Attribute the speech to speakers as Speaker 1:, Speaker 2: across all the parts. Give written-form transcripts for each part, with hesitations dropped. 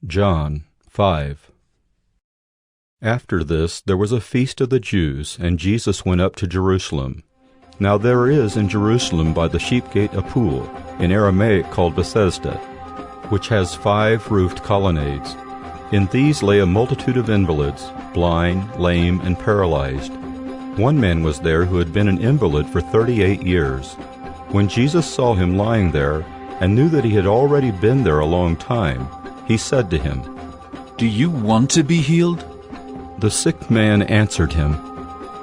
Speaker 1: John 5. After this there was a feast of the Jews, and Jesus went up to Jerusalem. Now there is in Jerusalem by the sheep gate a pool, in Aramaic called Bethesda, which has 5 roofed colonnades. In these lay a multitude of invalids, blind, lame, and paralyzed. One man was there who had been an invalid for 38 years. When Jesus saw him lying there, and knew that he had already been there a long time, he said to him,
Speaker 2: "Do you want to be healed?"
Speaker 1: The sick man answered him,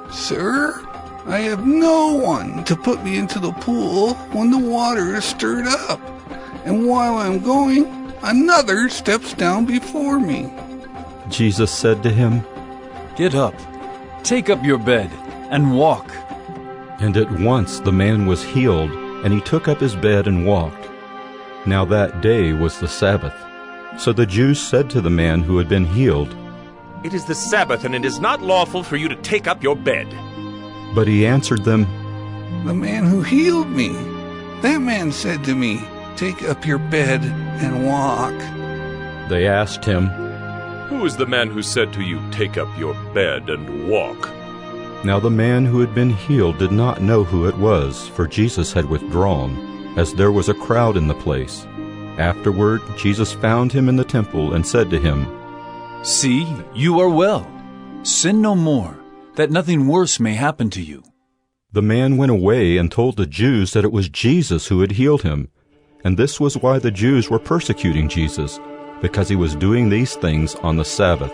Speaker 3: "Sir, I have no one to put me into the pool when the water is stirred up, and while I'm going, another steps down before me."
Speaker 1: Jesus said to him,
Speaker 2: "Get up, take up your bed, and walk."
Speaker 1: And at once the man was healed, and he took up his bed and walked. Now that day was the Sabbath. So the Jews said to the man who had been healed,
Speaker 4: "It is the Sabbath, and it is not lawful for you to take up your bed."
Speaker 1: But he answered them,
Speaker 3: "The man who healed me, that man said to me, 'Take up your bed and walk.'"
Speaker 1: They asked him,
Speaker 4: "Who is the man who said to you, 'Take up your bed and walk'?"
Speaker 1: Now the man who had been healed did not know who it was, for Jesus had withdrawn, as there was a crowd in the place. Afterward Jesus found him in the temple and said to him,
Speaker 2: "See, you are well. Sin no more, that nothing worse may happen to you."
Speaker 1: The man went away and told the Jews that it was Jesus who had healed him. And this was why the Jews were persecuting Jesus, because he was doing these things on the Sabbath.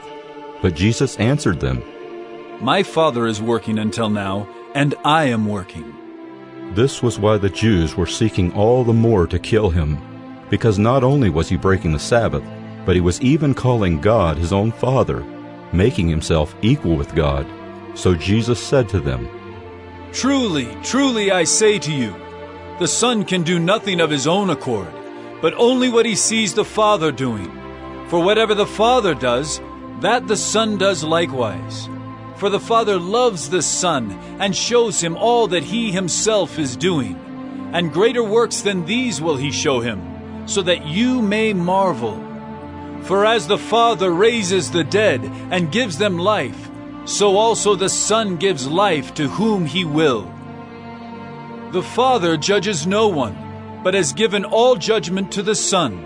Speaker 1: But Jesus answered them,
Speaker 2: "My Father is working until now, and I am working."
Speaker 1: This was why the Jews were seeking all the more to kill him, because not only was he breaking the Sabbath, but he was even calling God his own Father, making himself equal with God. So Jesus said to them,
Speaker 2: "Truly, truly I say to you, the Son can do nothing of his own accord, but only what he sees the Father doing. For whatever the Father does, that the Son does likewise. For the Father loves the Son, and shows him all that he himself is doing. And greater works than these will he show him, so that you may marvel. For as the Father raises the dead and gives them life, so also the Son gives life to whom he will. The Father judges no one, but has given all judgment to the Son,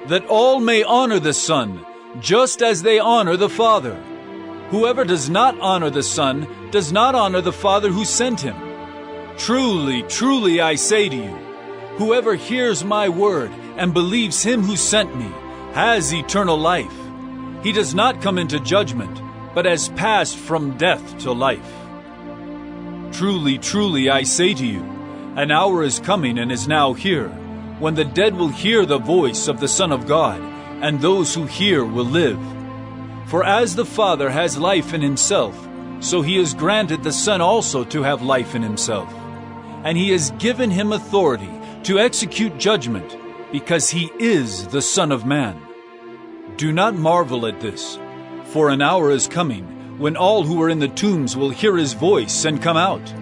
Speaker 2: that all may honor the Son, just as they honor the Father. Whoever does not honor the Son does not honor the Father who sent him. Truly, truly I say to you, whoever hears my word and believes him who sent me has eternal life. He does not come into judgment, but has passed from death to life. Truly, truly I say to you, an hour is coming and is now here, when the dead will hear the voice of the Son of God, and those who hear will live. For as the Father has life in himself, so he has granted the Son also to have life in himself. And he has given him authority to execute judgment, because he is the Son of Man. Do not marvel at this, for an hour is coming when all who are in the tombs will hear his voice and come out,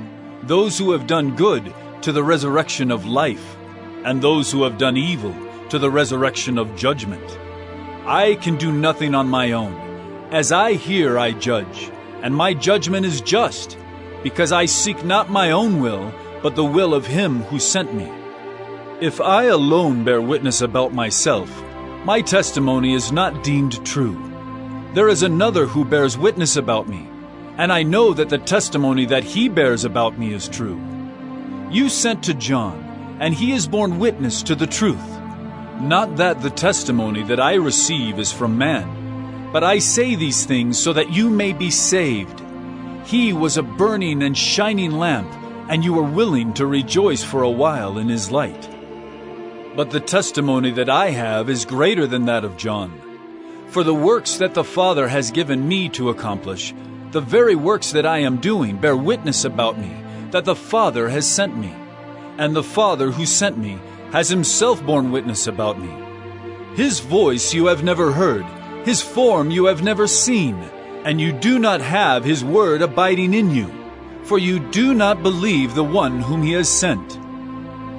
Speaker 2: those who have done good to the resurrection of life, and those who have done evil to the resurrection of judgment. I can do nothing on my own. As I hear, I judge, and my judgment is just, because I seek not my own will, but the will of him who sent me. If I alone bear witness about myself, my testimony is not deemed true. There is another who bears witness about me, and I know that the testimony that he bears about me is true. You sent to John, and he has borne witness to the truth. Not that the testimony that I receive is from man, but I say these things so that you may be saved. He was a burning and shining lamp, and you were willing to rejoice for a while in his light. But the testimony that I have is greater than that of John. For the works that the Father has given me to accomplish, the very works that I am doing, bear witness about me, that the Father has sent me. And the Father who sent me has himself borne witness about me. His voice you have never heard, his form you have never seen, and you do not have his word abiding in you, for you do not believe the one whom he has sent.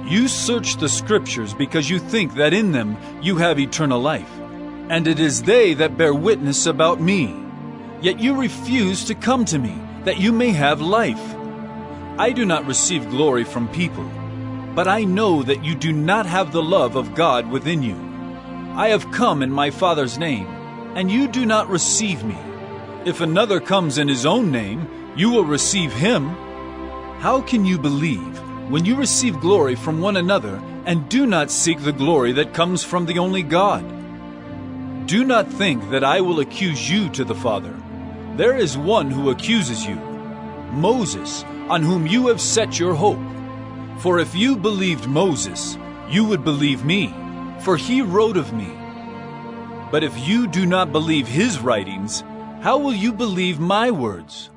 Speaker 2: You search the Scriptures because you think that in them you have eternal life. and it is they that bear witness about me. Yet you refuse to come to me, that you may have life. I do not receive glory from people, but I know that you do not have the love of God within you. I have come in my Father's name, and you do not receive me. If another comes in his own name, you will receive him. How can you believe when you receive glory from one another and do not seek the glory that comes from the only God? Do not think that I will accuse you to the Father. There is one who accuses you, Moses, on whom you have set your hope. For if you believed Moses, you would believe me, for he wrote of me. But if you do not believe his writings, how will you believe my words?